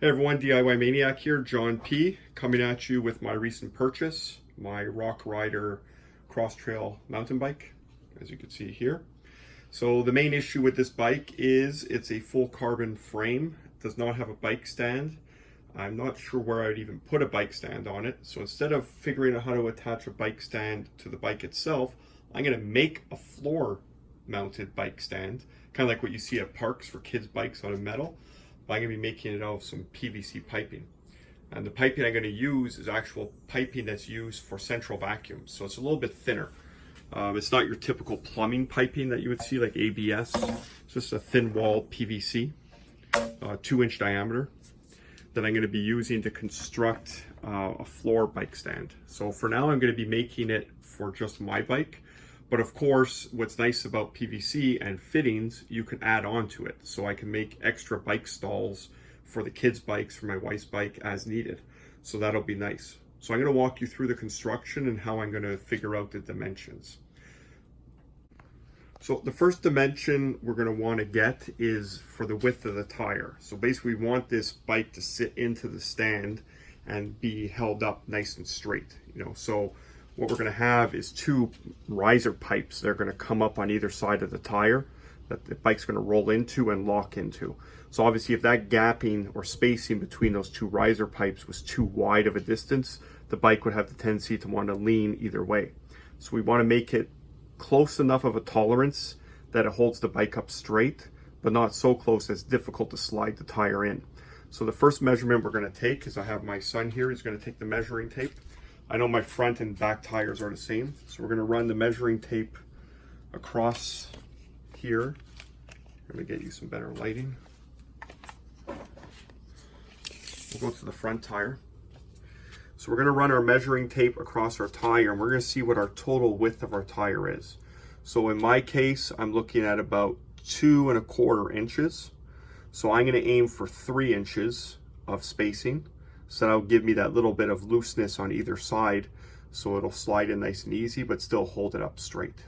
Hey everyone, DIY Maniac here, John P. coming at you with my recent purchase, my Rock Rider Cross Trail mountain bike, as you can see here. So the main issue with this bike is it's a full carbon frame. It does not have a bike stand. I'm not sure where I'd even put a bike stand on it. So instead of figuring out how to attach a bike stand to the bike itself, I'm going to make a floor mounted bike stand, kind of like what you see at parks for kids' bikes out of metal. I'm going to be making it out of some PVC piping. And the piping I'm going to use is actual piping that's used for central vacuums. So it's a little bit thinner. It's not your typical plumbing piping that you would see like ABS. It's just a thin wall PVC, 2-inch diameter, that I'm going to be using to construct a floor bike stand. So for now I'm going to be making it for just my bike. But of course, what's nice about PVC and fittings, you can add on to it. So I can make extra bike stalls for the kids' bikes, for my wife's bike as needed. So that'll be nice. So I'm going to walk you through the construction and how I'm going to figure out the dimensions. So the first dimension we're going to want to get is for the width of the tire. So basically we want this bike to sit into the stand and be held up nice and straight, so what we're going to have is 2 riser pipes that are going to come up on either side of the tire that the bike's going to roll into and lock into. So obviously if that gapping or spacing between those 2 riser pipes was too wide of a distance, the bike would have the tendency to want to lean either way. So we want to make it close enough of a tolerance that it holds the bike up straight, but not so close as difficult to slide the tire in. So the first measurement we're going to take is I have my son here. He's going to take the measuring tape. I know my front and back tires are the same, so we're going to run the measuring tape across here. Let me get you some better lighting. We'll go to the front tire. So we're going to run our measuring tape across our tire, and we're going to see what our total width of our tire is. So in my case, I'm looking at about 2¼ inches. So I'm going to aim for 3 inches of spacing. So that'll give me that little bit of looseness on either side, so it'll slide in nice and easy, but still hold it up straight.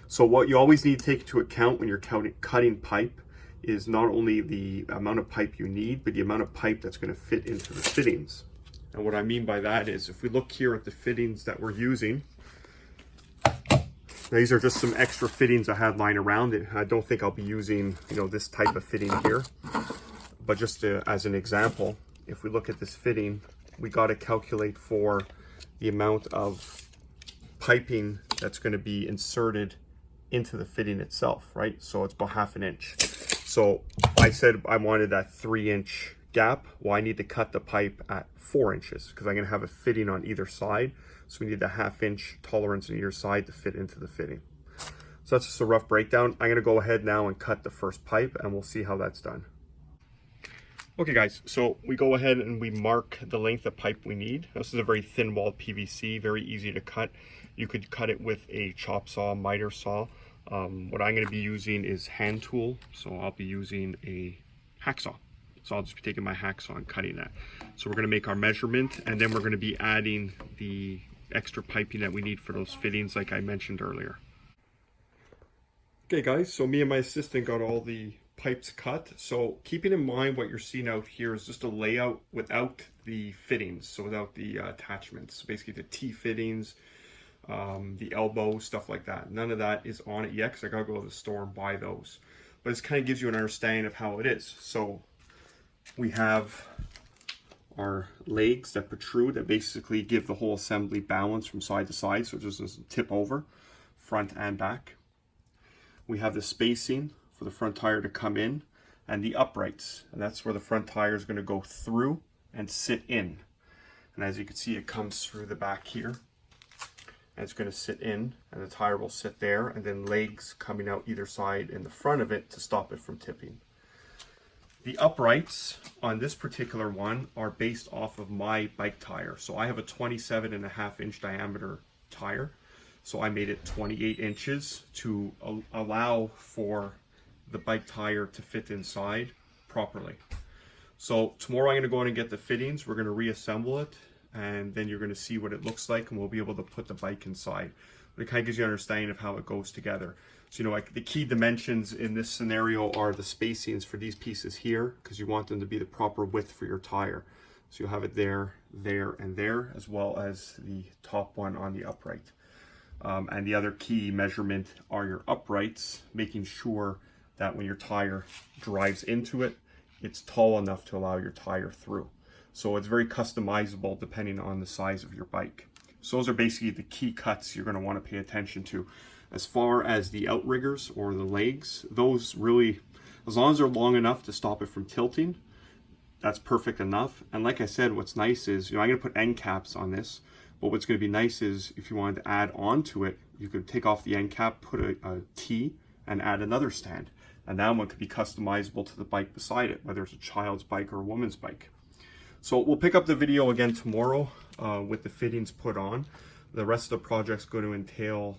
So what you always need to take into account when you're cutting pipe is not only the amount of pipe you need, but the amount of pipe that's going to fit into the fittings. And what I mean by that is, if we look here at the fittings that we're using, these are just some extra fittings I had lying around it. I don't think I'll be using, this type of fitting here, but just as an example, if we look at this fitting, we got to calculate for the amount of piping that's going to be inserted into the fitting itself, right? So it's about 1/2 inch. So I said I wanted that 3-inch gap. Well, I need to cut the pipe at 4 inches because I'm going to have a fitting on either side. So we need the 1/2 inch tolerance on either side to fit into the fitting. So that's just a rough breakdown. I'm going to go ahead now and cut the first pipe, and we'll see how that's done. Okay guys, so we go ahead and we mark the length of pipe we need. This is a very thin walled PVC, very easy to cut. You could cut it with a chop saw, miter saw. What I'm going to be using is hand tool, so I'll be using a hacksaw. So I'll just be taking my hacksaw and cutting that. So we're going to make our measurement, and then we're going to be adding the extra piping that we need for those fittings like I mentioned earlier. Okay guys, so me and my assistant got all the pipes cut. So keeping in mind what you're seeing out here is just a layout without the fittings, so without the attachments, basically the T fittings, the elbow, stuff like that. None of that is on it yet because I gotta go to the store and buy those. But this kind of gives you an understanding of how it is. So we have our legs that protrude that basically give the whole assembly balance from side to side, so it just doesn't tip over, front and back. We have the spacing for the front tire to come in, and the uprights, and that's where the front tire is going to go through and sit in. And as you can see, it comes through the back here, and it's going to sit in, and the tire will sit there, and then legs coming out either side in the front of it to stop it from tipping. The uprights on this particular one are based off of my bike tire. So I have a 27.5-inch diameter tire, so I made it 28 inches to allow for the bike tire to fit inside properly. So tomorrow I'm going to go in and get the fittings. We're going to reassemble it, and then you're going to see what it looks like, and we'll be able to put the bike inside. but it kind of gives you an understanding of how it goes together. So, you know, like the key dimensions in this scenario are the spacings for these pieces here, because you want them to be the proper width for your tire. So you'll have it there, there, and there, as well as the top one on the upright. And the other key measurement are your uprights, making sure that when your tire drives into it, it's tall enough to allow your tire through. So it's very customizable depending on the size of your bike. So those are basically the key cuts you're going to want to pay attention to. As far as the outriggers or the legs, those really, as long as they're long enough to stop it from tilting, that's perfect enough. And like I said, what's nice is, you know, I'm going to put end caps on this, but what's going to be nice is if you wanted to add on to it, you could take off the end cap, put a T, and add another stand. And that one could be customizable to the bike beside it, whether it's a child's bike or a woman's bike. So we'll pick up the video again tomorrow with the fittings put on. The rest of the project's going to entail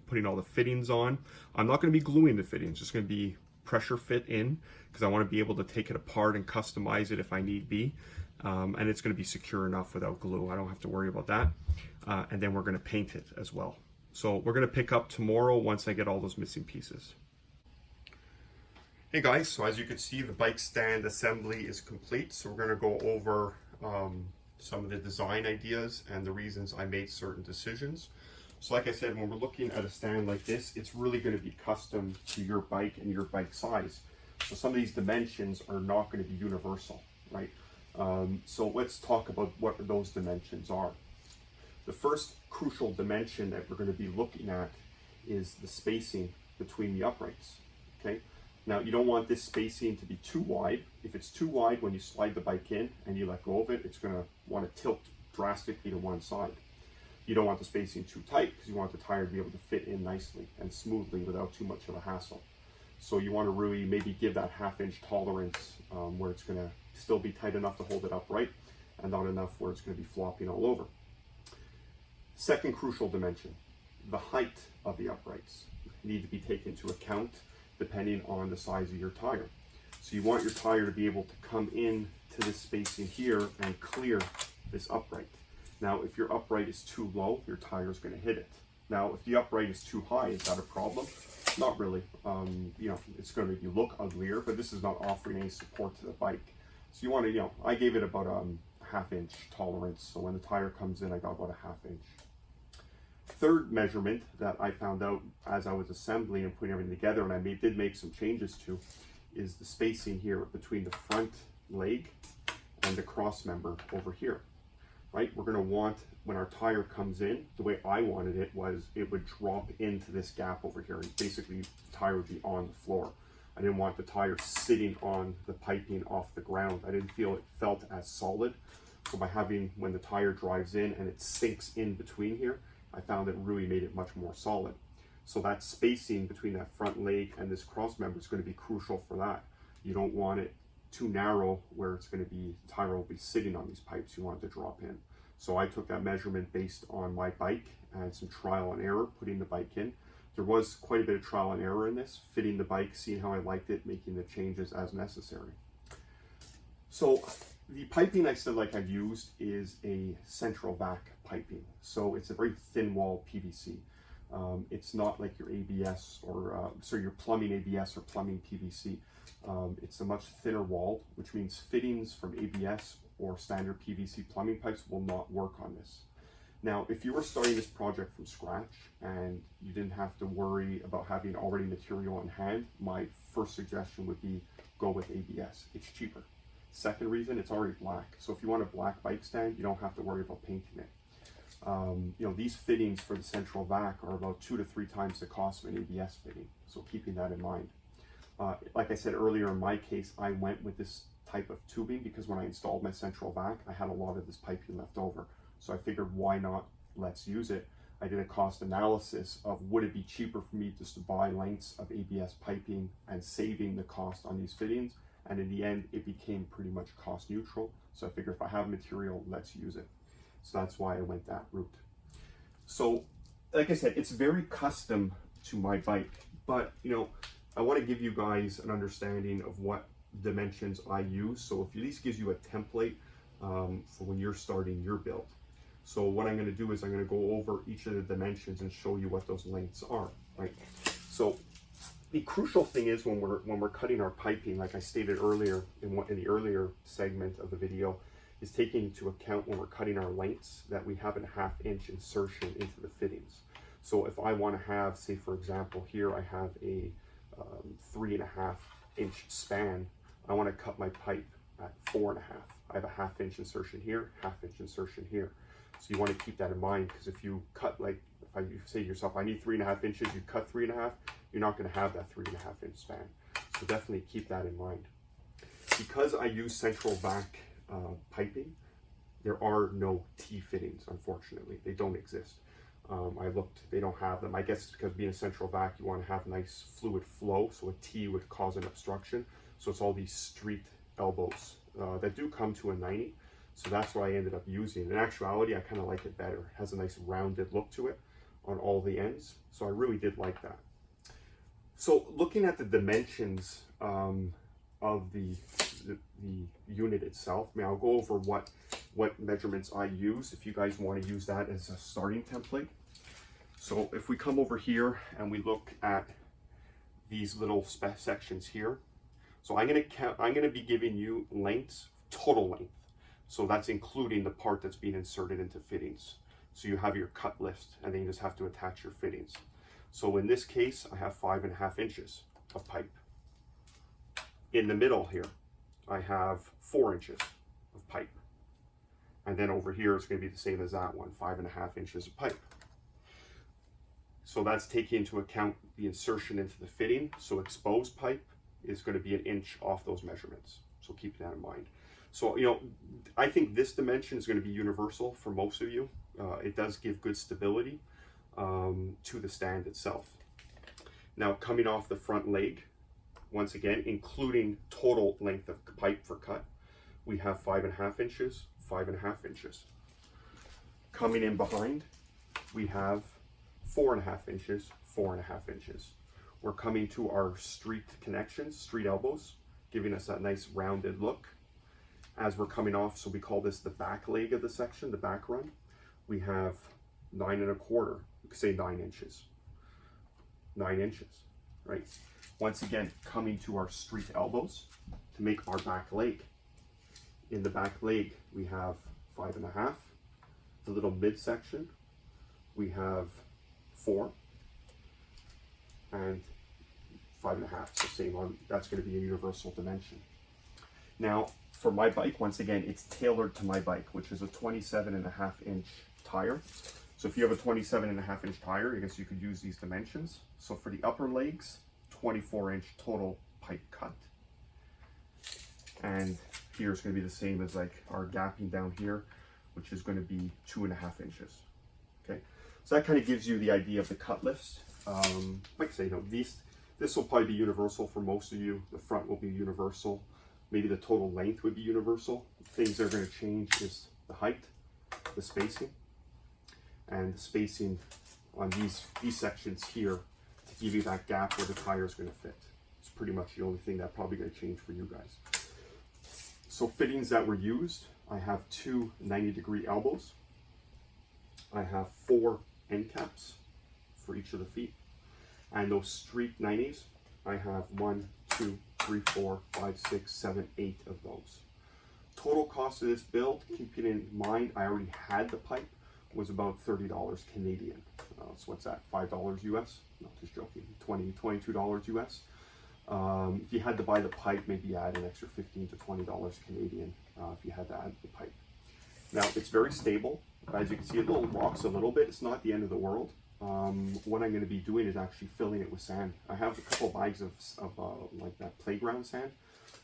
putting all the fittings on. I'm not going to be gluing the fittings, just going to be pressure fit in, because I want to be able to take it apart and customize it if I need be. And it's going to be secure enough without glue. I don't have to worry about that. And then we're going to paint it as well. So we're going to pick up tomorrow once I get all those missing pieces. Hey guys, so as you can see, the bike stand assembly is complete. So we're going to go over some of the design ideas and the reasons I made certain decisions. So like I said, when we're looking at a stand like this, it's really going to be custom to your bike and your bike size. So some of these dimensions are not going to be universal, right? So let's talk about what those dimensions are. The first crucial dimension that we're going to be looking at is the spacing between the uprights, okay? Now, you don't want this spacing to be too wide. If it's too wide, when you slide the bike in and you let go of it, it's going to want to tilt drastically to one side. You don't want the spacing too tight because you want the tire to be able to fit in nicely and smoothly without too much of a hassle. So you want to really maybe give that 1/2 inch tolerance where it's going to still be tight enough to hold it upright and not enough where it's going to be flopping all over. Second crucial dimension, the height of the uprights need to be taken into account depending on the size of your tire. So you want your tire to be able to come in to this spacing here and clear this upright. Now, if your upright is too low, your tire is going to hit it. Now, if the upright is too high, is that a problem? Not really. You know, it's going to make you look uglier, but this is not offering any support to the bike. So you want to, you know, I gave it about 1/2 inch tolerance. So when the tire comes in, I got about 1/2 inch. Third measurement that I found out as I was assembling and putting everything together, and I did make some changes to, is the spacing here between the front leg and the cross member over here, right? We're going to want, when our tire comes in, the way I wanted it was it would drop into this gap over here, and basically the tire would be on the floor. I didn't want the tire sitting on the piping off the ground. I didn't feel it felt as solid. So by having, when the tire drives in and it sinks in between here, I found it really made it much more solid. So that spacing between that front leg and this cross member is going to be crucial for that. You don't want it too narrow where it's going to be, the tire will be sitting on these pipes. You want it to drop in. So I took that measurement based on my bike and some trial and error, putting the bike in. There was quite a bit of trial and error in this, fitting the bike, seeing how I liked it, making the changes as necessary. So the piping I said like I've used is a central vac piping. So it's a very thin wall PVC. It's not like your ABS or your plumbing ABS or plumbing PVC. It's a much thinner wall, which means fittings from ABS or standard PVC plumbing pipes will not work on this. Now, if you were starting this project from scratch and you didn't have to worry about having already material on hand, my first suggestion would be go with ABS. It's cheaper. Second reason, it's already black. So if you want a black bike stand, you don't have to worry about painting it. You know, these fittings for the central vac are about 2 to 3 times the cost of an ABS fitting. So keeping that in mind. Like I said earlier, in my case, I went with this type of tubing because when I installed my central vac, I had a lot of this piping left over. So I figured, why not? Let's use it. I did a cost analysis of would it be cheaper for me just to buy lengths of ABS piping and saving the cost on these fittings. And in the end, it became pretty much cost neutral. So I figured if I have material, let's use it. So that's why I went that route. So like I said, it's very custom to my bike, but you know, I want to give you guys an understanding of what dimensions I use. So if at least gives you a template for when you're starting your build. So what I'm going to do is I'm going to go over each of the dimensions and show you what those lengths are, right? So the crucial thing is when we're cutting our piping, like I stated earlier in the earlier segment of the video, is taking into account when we're cutting our lengths that we have a 1/2 inch insertion into the fittings. So if I want to have, say for example, here I have a 3.5 inch span, I want to cut my pipe at 4.5. I have a 1/2 inch insertion here, 1/2 inch insertion here. So you want to keep that in mind, because if you cut, like if you say to yourself, I need 3.5 inches, you cut 3.5, you're not going to have that 3.5 inch span. So definitely keep that in mind. Because I use central vac piping, there are no T fittings, unfortunately. They don't exist. I looked, they don't have them. I guess it's because being a central vac, you want to have nice fluid flow, so a T would cause an obstruction. So it's all these street elbows that do come to a 90. So that's what I ended up using. In actuality, I kind of like it better. It has a nice rounded look to it on all the ends. So I really did like that. So looking at the dimensions of the unit itself, I mean, I'll go over what measurements I use if you guys want to use that as a starting template. So if we come over here and we look at these little sections here, so I'm going to be giving you lengths, total length. So that's including the part that's being inserted into fittings. So you have your cut list, and then you just have to attach your fittings. So in this case, I have 5.5 inches of pipe. In the middle here, I have 4 inches of pipe. And then over here, it's going to be the same as that one, 5.5 inches of pipe. So that's taking into account the insertion into the fitting. So exposed pipe is going to be 1 inch off those measurements. So keep that in mind. So, you know, I think this dimension is going to be universal for most of you. It does give good stability to the stand itself. Now, coming off the front leg, once again, including total length of pipe for cut, we have 5.5 inches, 5.5 inches. Coming in behind, we have 4.5 inches, 4.5 inches. We're coming to our street connections, street elbows, giving us that nice rounded look. As we're coming off, so we call this the back leg of the section, the back run, we have 9.25, we could say 9 inches. 9 inches, right? Once again, coming to our street elbows to make our back leg. In the back leg, we have 5.5. The little midsection, we have 4. And 5.5, so same on, that's going to be a universal dimension. Now, for my bike, once again, it's tailored to my bike, which is a 27.5 inch tire. So if you have a 27.5 inch tire, I guess you could use these dimensions. So for the upper legs, 24 inch total pipe cut. And here's going to be the same as like our gapping down here, which is going to be 2.5 inches. Okay, so that kind of gives you the idea of the cut list. Like I say, you know, this will probably be universal for most of you. The front will be universal. Maybe the total length would be universal. Things that are going to change is the height, the spacing, and the spacing on these sections here to give you that gap where the tire is going to fit. It's pretty much the only thing that's probably going to change for you guys. So fittings that were used, I have 2 90-degree elbows. I have 4 end caps for each of the feet. And those street 90s, I have 1, 2, 3, 4, 5, 6, 7, 8 of those. Total cost of this build, keeping in mind I already had the pipe, was about $30 Canadian. So what's that, $5 US? No, just joking, $22 US. If you had to buy the pipe, maybe add an extra $15 to $20 Canadian if you had to add the pipe. Now, it's very stable. As you can see, it rocks a little bit. It's not the end of the world. What I'm going to be doing is actually filling it with sand. I have a couple bags of like that playground sand.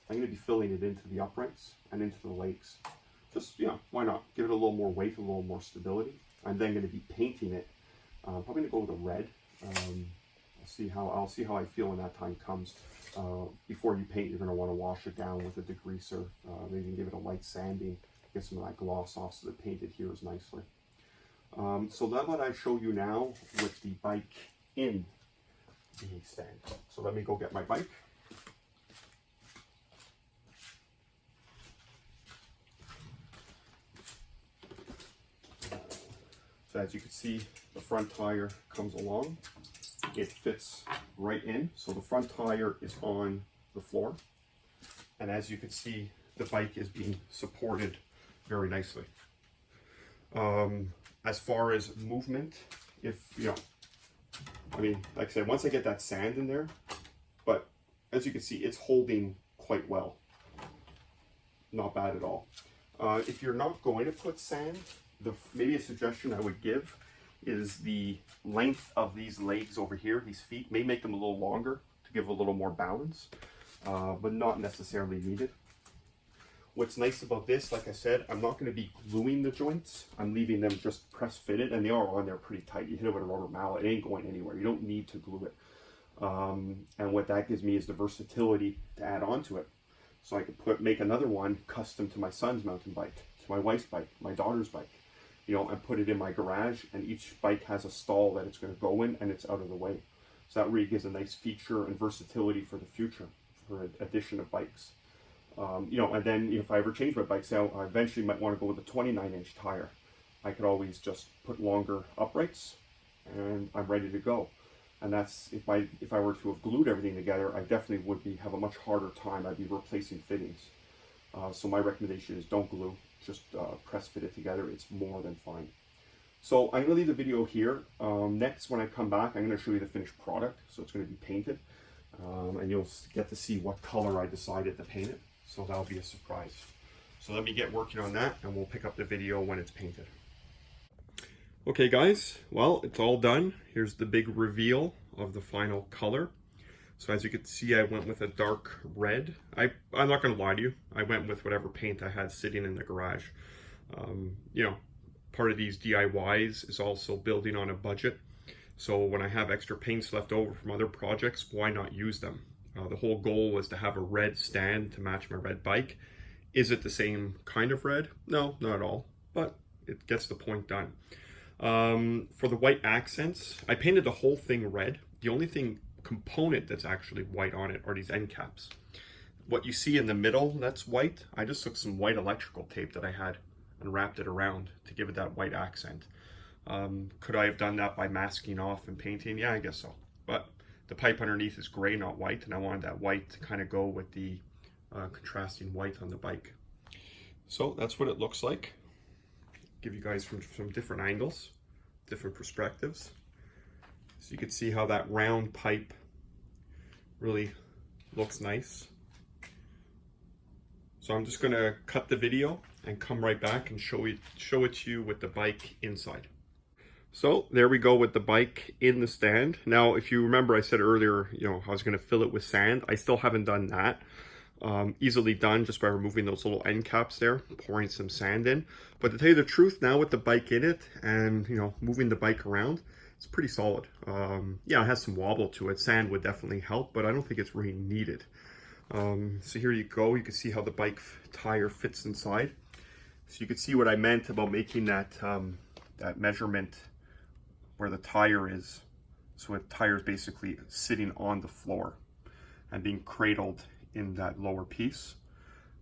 I'm going to be filling it into the uprights and into the legs. Just, yeah, why not? Give it a little more weight, a little more stability. I'm then going to be painting it. Probably going to go with a red. I'll see how I feel when that time comes. Before you paint, you're going to want to wash it down with a degreaser. Maybe give it a light sanding, get some of that gloss off so the paint adheres nicely. So that's what I show you now with the bike in the stand. So let me go get my bike. So as you can see, the front tire comes along. It fits right in. So the front tire is on the floor. And as you can see, the bike is being supported very nicely. As far as movement, if, you know, I mean, like I said, once I get that sand in there, but as you can see, it's holding quite well. Not bad at all. If you're not going to put sand, maybe a suggestion I would give is the length of these legs over here, these feet, may make them a little longer to give a little more balance, but not necessarily needed. What's nice about this, like I said, I'm not going to be gluing the joints. I'm leaving them just press fitted, and they are on there pretty tight. You hit it with a rubber mallet, it ain't going anywhere. You don't need to glue it. And what that gives me is the versatility to add on to it. So I could make another one custom to my son's mountain bike, to my wife's bike, my daughter's bike, you know, and put it in my garage, and each bike has a stall that it's going to go in, and it's out of the way. So that really gives a nice feature and versatility for the future, for addition of bikes. You know, and then if I ever change my bike, say I eventually might want to go with a 29-inch tire, I could always just put longer uprights, and I'm ready to go. And that's, if I were to have glued everything together, I definitely would have a much harder time. I'd be replacing fittings. So my recommendation is don't glue, just press fit it together. It's more than fine. So I'm going to leave the video here. Next, when I come back, I'm going to show you the finished product. So it's going to be painted, and you'll get to see what color I decided to paint it. So that'll be a surprise. So let me get working on that, and we'll pick up the video when it's painted. Okay guys, well, it's all done. Here's the big reveal of the final color. So as you can see, I went with a dark red. I'm not gonna lie to you, I went with whatever paint I had sitting in the garage. You know, part of these DIYs is also building on a budget. So when I have extra paints left over from other projects, why not use them? The whole goal was to have a red stand to match my red bike. Is it the same kind of red? No, not at all, but it gets the point done. For the white accents, I painted the whole thing red. The only component that's actually white on it are these end caps. What you see in the middle that's white, I just took some white electrical tape that I had and wrapped it around to give it that white accent. Could I have done that by masking off and painting? Yeah, I guess so. But the pipe underneath is gray, not white, and I wanted that white to kind of go with the contrasting white on the bike. So that's what it looks like. Give you guys from some different angles, different perspectives. So you can see how that round pipe really looks nice. So I'm just gonna cut the video and come right back and show it to you with the bike inside. So there we go with the bike in the stand. Now, if you remember, I said earlier, you know, I was gonna fill it with sand. I still haven't done that. Easily done just by removing those little end caps there, pouring some sand in. But to tell you the truth, now with the bike in it and, you know, moving the bike around, it's pretty solid. Yeah, it has some wobble to it. Sand would definitely help, but I don't think it's really needed. So here you go. You can see how the bike tire fits inside. So you can see what I meant about making that, that measurement where the tire is. So the tire is basically sitting on the floor and being cradled in that lower piece.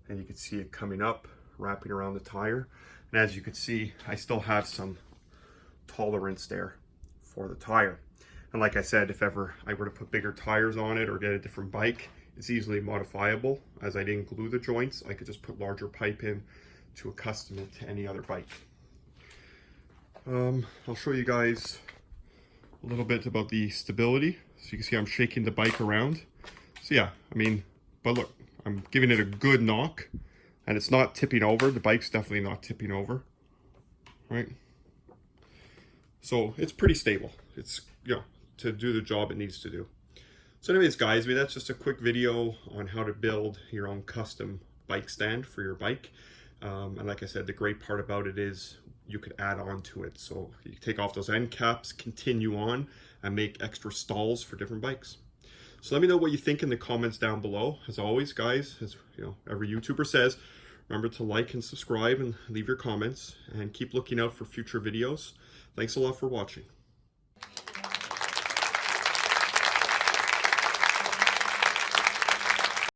And you can see it coming up, wrapping around the tire. And as you can see, I still have some tolerance there for the tire. And like I said, if ever I were to put bigger tires on it or get a different bike, it's easily modifiable. As I didn't glue the joints, I could just put larger pipe in to accustom it to any other bike. I'll show you guys a little bit about the stability. So you can see I'm shaking the bike around. So yeah, I mean, but look, I'm giving it a good knock and it's not tipping over. The bike's definitely not tipping over, right? So it's pretty stable. It's, you know, to do the job it needs to do. So anyways, guys, I mean, that's just a quick video on how to build your own custom bike stand for your bike. And like I said, the great part about it is you could add on to it. So you can take off those end caps, continue on, and make extra stalls for different bikes. So let me know what you think in the comments down below. As always, guys, as you know, every YouTuber says, remember to like and subscribe and leave your comments and keep looking out for future videos. Thanks a lot for watching.